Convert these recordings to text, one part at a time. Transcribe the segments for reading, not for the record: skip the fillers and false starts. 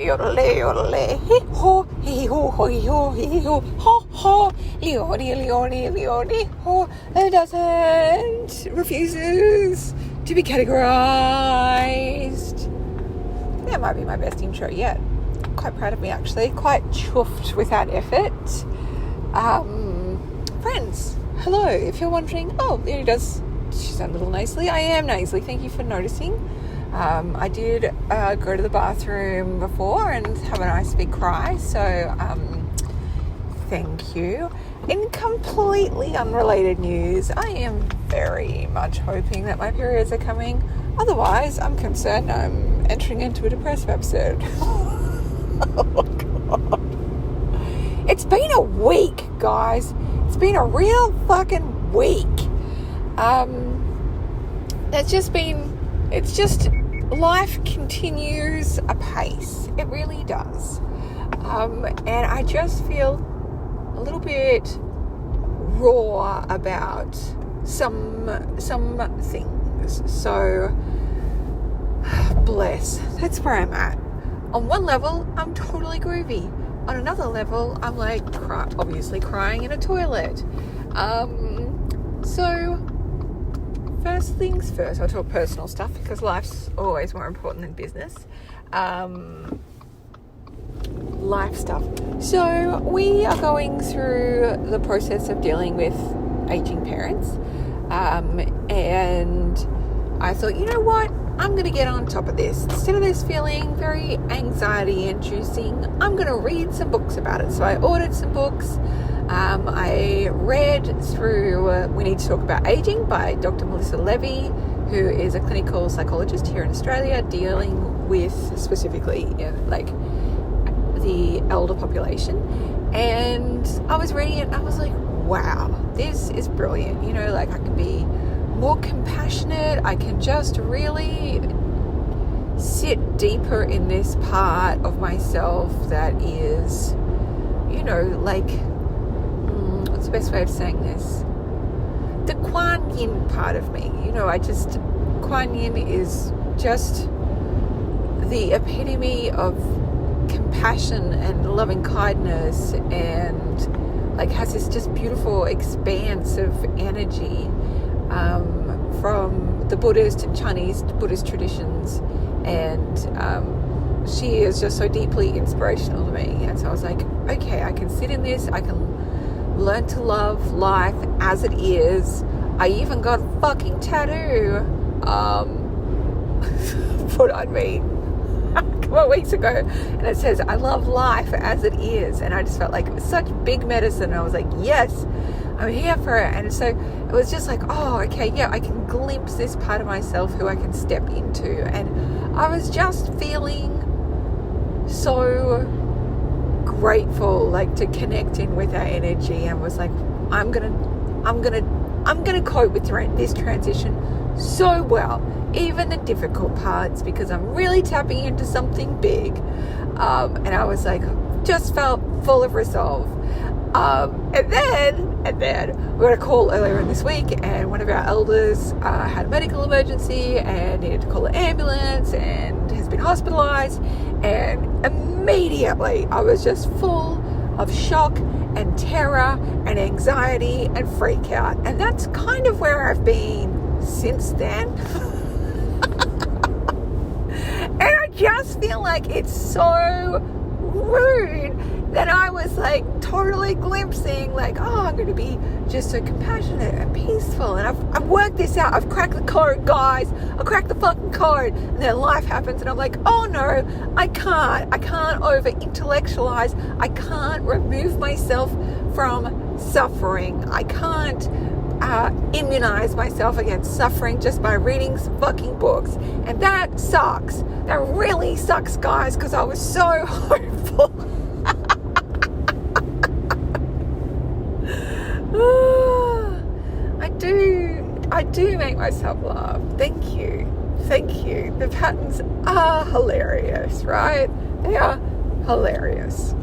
yodelay, yodelay, hee ho, hee ho, hee ho, hee ho, ho, ho, leoni, leoni, leoni, ho. It doesn't, refuses to be categorized. That might be my best intro yet. Quite proud of me, actually. Quite chuffed with that effort. Friends, hello. If you're wondering, there he does. She sounds a little nasally. I am nasally. Thank you for noticing. I did go to the bathroom before and have a nice big cry. So, thank you. In completely unrelated news, I am very much hoping that my periods are coming. Otherwise, I'm concerned I'm entering into a depressive episode. Oh, God. It's been a week, guys. It's been a real fucking week. It's just life continues apace. It really does. And I just feel a little bit raw about some things. So, bless. That's where I'm at. On one level, I'm totally groovy. On another level, I'm like obviously crying in a toilet. So, first things first, I'll talk personal stuff because life's always more important than business. Life stuff. So, we are going through the process of dealing with aging parents. And I thought, you know what? I'm going to get on top of this. Instead of this feeling very anxiety-inducing, I'm going to read some books about it. So I ordered some books. I read through We Need to Talk About Aging by Dr. Melissa Levy, who is a clinical psychologist here in Australia dealing with specifically the elder population. And I was reading it and I was like, wow, this is brilliant. I can be more compassionate. I can just really sit deeper in this part of myself that is, what's the best way of saying this? The Kuan Yin part of me. Kuan Yin is just the epitome of compassion and loving kindness and has this just beautiful expanse of energy. From the Buddhist and Chinese Buddhist traditions, and she is just so deeply inspirational to me. And so I was like, okay, I can sit in this, I can learn to love life as it is. I even got a fucking tattoo put on me a couple of weeks ago, and it says, I love life as it is. And I just felt like it was such big medicine. And I was like, yes, I'm here for it. And so it was just like, oh, okay, yeah, I can glimpse this part of myself who I can step into. And I was just feeling so grateful, to connect in with that energy, and was like, I'm gonna cope with this transition so well, even the difficult parts, because I'm really tapping into something big. And I was like, just felt full of resolve. And then we got a call earlier in this week, and one of our elders had a medical emergency and needed to call an ambulance and has been hospitalized. And immediately I was just full of shock and terror and anxiety and freak out. And that's kind of where I've been since then. And I just feel like it's so rude that I was totally glimpsing I'm going to be just so compassionate and peaceful, and I've worked this out. I've cracked the code, guys. I cracked the fucking code. And then life happens and I'm like, oh no, I can't over intellectualize. I can't remove myself from suffering. I can't immunize myself against suffering just by reading some fucking books. And that sucks. That really sucks, guys, because I was so hopeful. I do make myself laugh. Thank you. The patterns are hilarious, right? They are hilarious.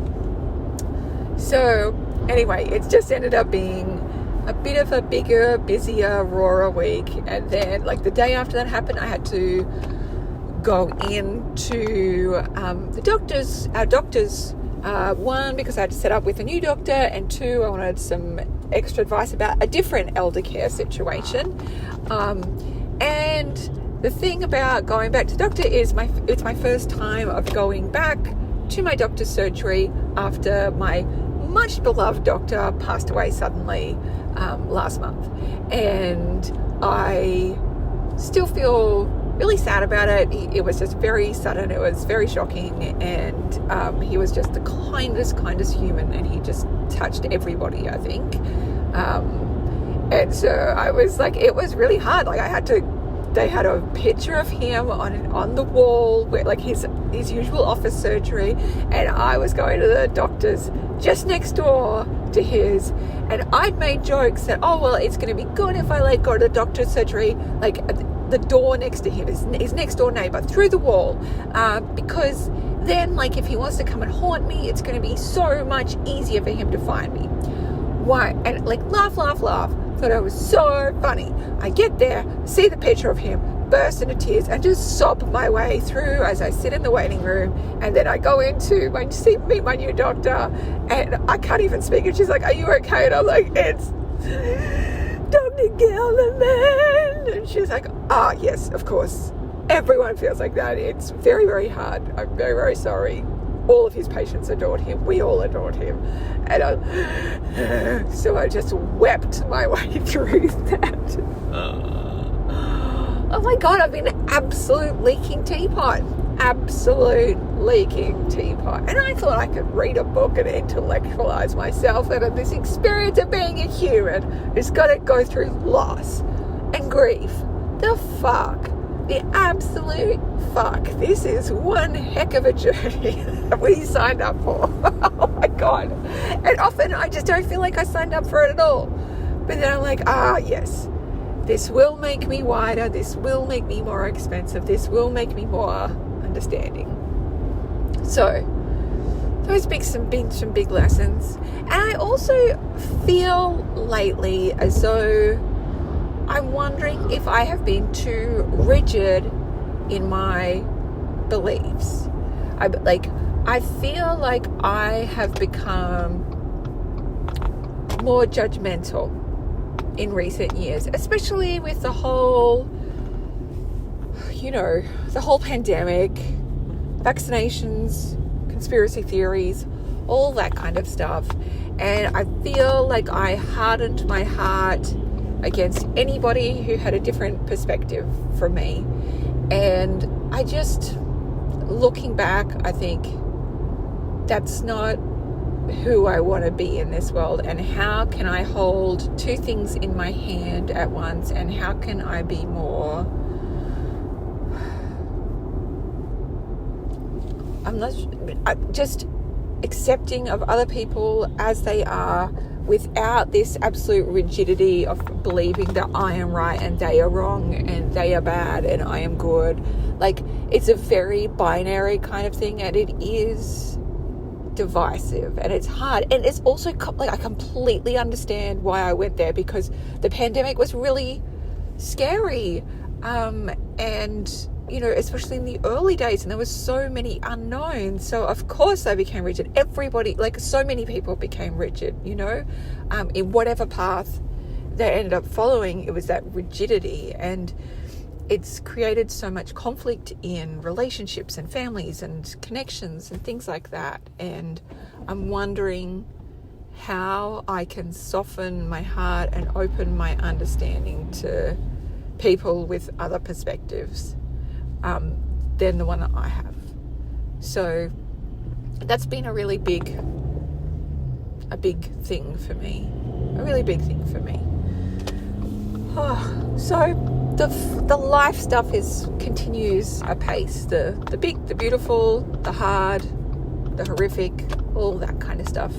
So anyway, it's just ended up being a bit of a bigger, busier, rawer week. And then the day after that happened, I had to go into our doctors. One, because I had to set up with a new doctor, and two, I wanted some extra advice about a different elder care situation. And the thing about going back to doctor is it's my first time of going back to my doctor's surgery after my much beloved doctor passed away suddenly last month. And I still feel really sad about it. It was just very sudden. It was very shocking, and he was just the kindest human, and he just touched everybody, I think. And so I was like, it was really hard. Like they had a picture of him on the wall, where, like his usual office surgery, and I was going to the doctor's just next door to his, and I'd made jokes that, oh well, it's going to be good if I like go to the doctor's surgery, like the door next to him, his next door neighbor, through the wall, because then, like, if he wants to come and haunt me, it's going to be so much easier for him to find me. Why? And like laugh. Thought it was so funny. I get there, see the picture of him, burst into tears, and just sob my way through as I sit in the waiting room. And then I go into meet my new doctor, and I can't even speak. And she's like, "Are you okay?" And I'm like, "It's Dr. Gellerman." And she's like, "Ah, yes, of course. Everyone feels like that. It's very, very hard. I'm very, very sorry. All of his patients adored him. We all adored him." And so I just wept my way through that. Oh my God, I've been an absolute leaking teapot. Absolute leaking teapot. And I thought I could read a book and intellectualize myself out of this experience of being a human who's got to go through loss and grief. The fuck. The absolute fuck. This is one heck of a journey that we signed up for. Oh my God. And often I just don't feel like I signed up for it at all. But then I'm like, yes, this will make me wider. This will make me more expensive. This will make me more understanding. So those have been some big lessons. And I also feel lately as though I'm wondering if I have been too rigid in my beliefs. I feel like I have become more judgmental in recent years, especially with the whole pandemic, vaccinations, conspiracy theories, all that kind of stuff. And I feel like I hardened my heart against anybody who had a different perspective from me. And I just, looking back, I think that's not who I want to be in this world. And how can I hold two things in my hand at once? And how can I be more, just accepting of other people as they are, without this absolute rigidity of believing that I am right and they are wrong and they are bad and I am good. Like, it's a very binary kind of thing, and it is divisive and it's hard. And it's also like, I completely understand why I went there, because the pandemic was really scary. And especially in the early days, and there was so many unknowns. So of course I became rigid. Everybody, like so many people became rigid, in whatever path they ended up following. It was that rigidity, and it's created so much conflict in relationships and families and connections and things like that. And I'm wondering how I can soften my heart and open my understanding to people with other perspectives than the one that I have. So that's been a really big thing for me. A really big thing for me. So the life stuff continues apace. The big, the beautiful, the hard, the horrific, all that kind of stuff.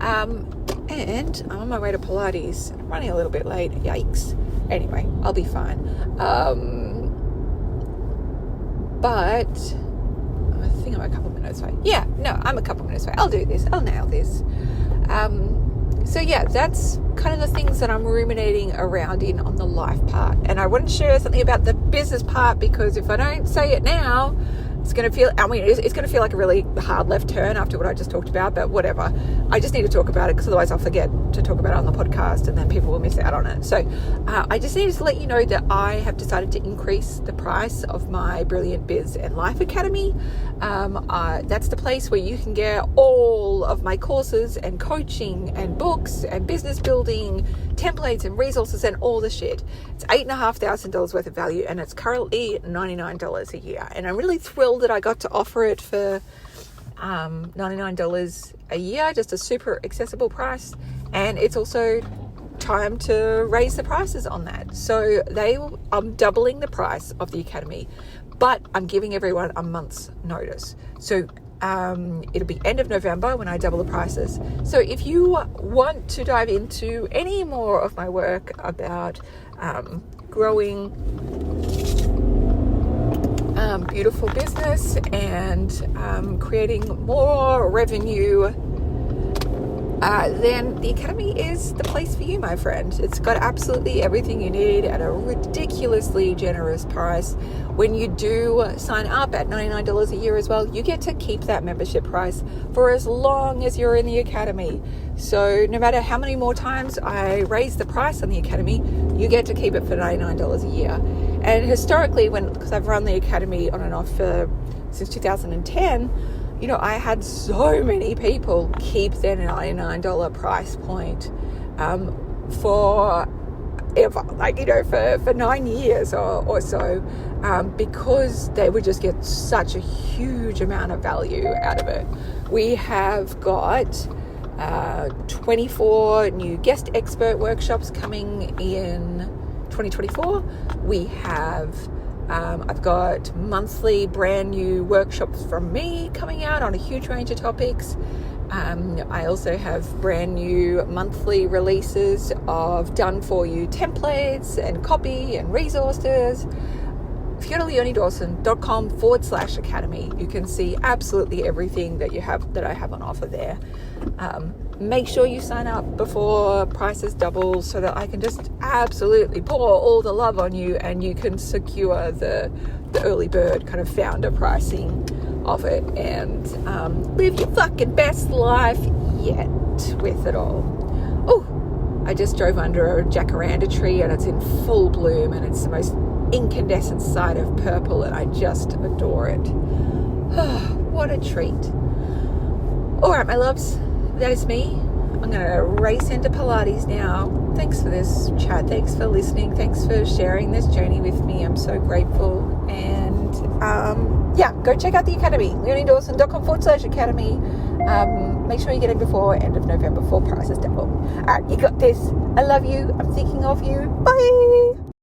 And I'm on my way to Pilates. I'm running a little bit late. Yikes. Anyway, I'll be fine. But I think I'm a couple minutes away. Yeah, no, I'm a couple minutes away. I'll do this. I'll nail this. So yeah, that's kind of the things that I'm ruminating around on the life part. And I want to share something about the business part, because if I don't say it now, it's going to feel like a really hard left turn after what I just talked about, but whatever. I just need to talk about it, because otherwise I'll forget to talk about it on the podcast and then people will miss out on it. So I just needed to let you know that I have decided to increase the price of my Brilliant Biz and Life Academy. That's the place where you can get all of my courses and coaching and books and business building templates and resources and all the shit. It's $8,500 worth of value, and it's currently $99 a year. And I'm really thrilled that I got to offer it for $99 a year, just a super accessible price. And it's also time to raise the prices on that. So I'm doubling the price of the Academy, but I'm giving everyone a month's notice. So it'll be end of November when I double the prices. So if you want to dive into any more of my work about growing beautiful business and creating more revenue, then the Academy is the place for you, my friend. It's got absolutely everything you need at a ridiculously generous price. When you do sign up at $99 a year as well, you get to keep that membership price for as long as you're in the Academy. So no matter how many more times I raise the price on the Academy, you get to keep it for $99 a year. And historically, because I've run the Academy on and off since 2010, I had so many people keep their $99 price point for 9 years or so, because they would just get such a huge amount of value out of it. We have got 24 new guest expert workshops coming in 2024. We have I've got monthly brand new workshops from me coming out on a huge range of topics. I also have brand new monthly releases of done for you templates and copy and resources. If you go to leoniedawson.com/academy, you can see absolutely everything that I have on offer there. Make sure you sign up before prices double, so that I can just absolutely pour all the love on you, and you can secure the early bird kind of founder pricing of it, and live your fucking best life yet with it all. Oh, I just drove under a jacaranda tree, and it's in full bloom, and it's the most incandescent side of purple, and I just adore it. What a treat. All right, my loves, that is me. I'm going to race into Pilates now. Thanks for this chat. Thanks for listening. Thanks for sharing this journey with me. I'm so grateful. And go check out the Academy, leoniedawson.com/academy. Make sure you get in before end of November, before prices double. All right, you got this. I love you. I'm thinking of you. Bye.